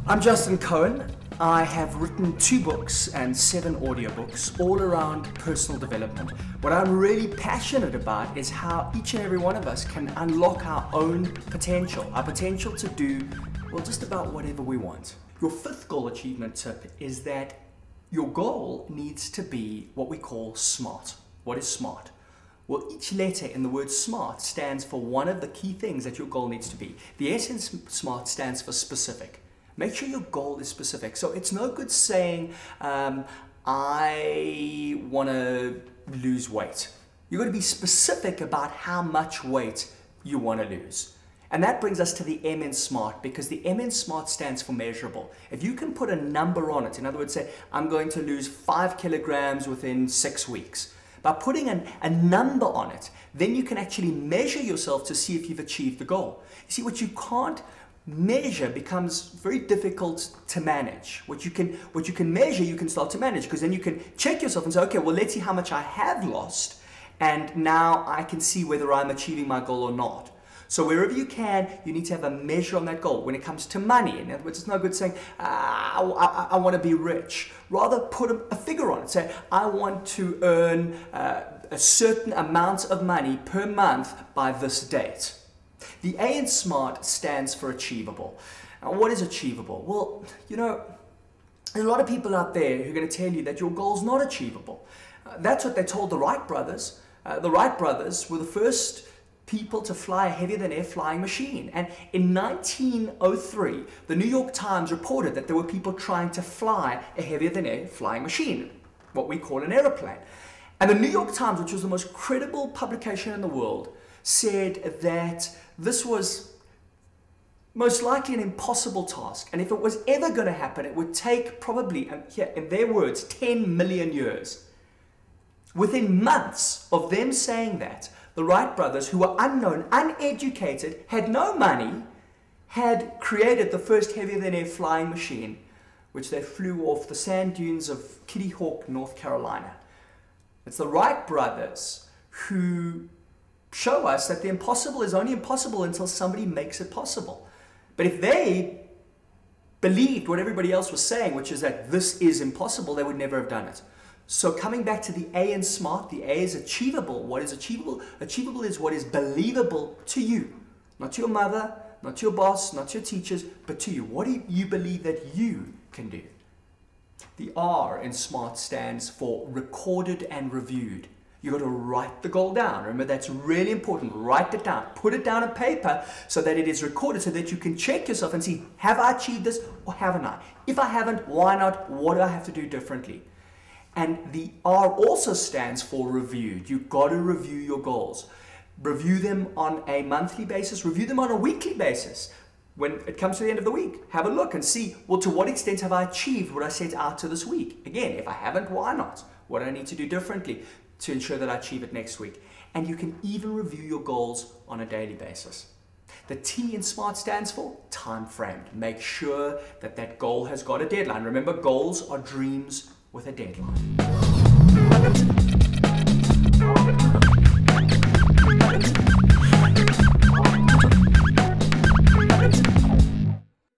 I'm Justin Cohen. I have written 2 books and 7 audiobooks all around personal development. What I'm really passionate about is how each and every one of us can unlock our own potential, our potential to do, well, just about whatever we want. Your 5th goal achievement tip is that your goal needs to be what we call SMART. What is SMART? Well, each letter in the word SMART stands for one of the key things that your goal needs to be. The S in SMART stands for specific. Make sure your goal is specific. So it's no good saying, I want to lose weight. You've got to be specific about how much weight you want to lose. And that brings us to the M in SMART, because the M in SMART stands for measurable. If you can put a number on it, in other words, say, I'm going to lose 5 kilograms within 6 weeks. By putting a number on it, then you can actually measure yourself to see if you've achieved the goal. You see, what you can't measure becomes very difficult to manage. What you can measure, you can start to manage, because then you can check yourself and say, okay, well, let's see how much I have lost, and now I can see whether I'm achieving my goal or not. So wherever you can, you need to have a measure on that goal. When it comes to money, in other words, it's no good saying, I want to be rich. Rather put a figure on it. Say, I want to earn a certain amount of money per month by this date. The A in SMART stands for achievable. Now, what is achievable? Well, you know, there's a lot of people out there who are going to tell you that your goal's not achievable. That's what they told the Wright brothers. The Wright brothers were the first people to fly a heavier-than-air flying machine. And in 1903, the New York Times reported that there were people trying to fly a heavier-than-air flying machine, what we call an aeroplane. And the New York Times, which was the most credible publication in the world, said that this was most likely an impossible task. And if it was ever going to happen, it would take probably, here in their words, 10 million years. Within months of them saying that, the Wright brothers, who were unknown, uneducated, had no money, had created the first heavier-than-air flying machine, which they flew off the sand dunes of Kitty Hawk, North Carolina. It's the Wright brothers who show us that the impossible is only impossible until somebody makes it possible. But if they believed what everybody else was saying, which is that this is impossible, they would never have done it. So coming back to the A in SMART, the A is achievable. What is achievable? Achievable is what is believable to you. Not to your mother, not to your boss, not to your teachers, but to you. What do you believe that you can do? The R in SMART stands for recorded and reviewed. You've got to write the goal down. Remember, that's really important. Write it down. Put it down on paper so that it is recorded, so that you can check yourself and see, have I achieved this or haven't I? If I haven't, why not? What do I have to do differently? And the R also stands for reviewed. You've got to review your goals. Review them on a monthly basis. Review them on a weekly basis. When it comes to the end of the week, have a look and see, well, to what extent have I achieved what I set out to this week? Again, if I haven't, why not? What do I need to do differently to ensure that I achieve it next week? And you can even review your goals on a daily basis. The T in SMART stands for time framed. Make sure that that goal has got a deadline. Remember, goals are dreams with a deadline.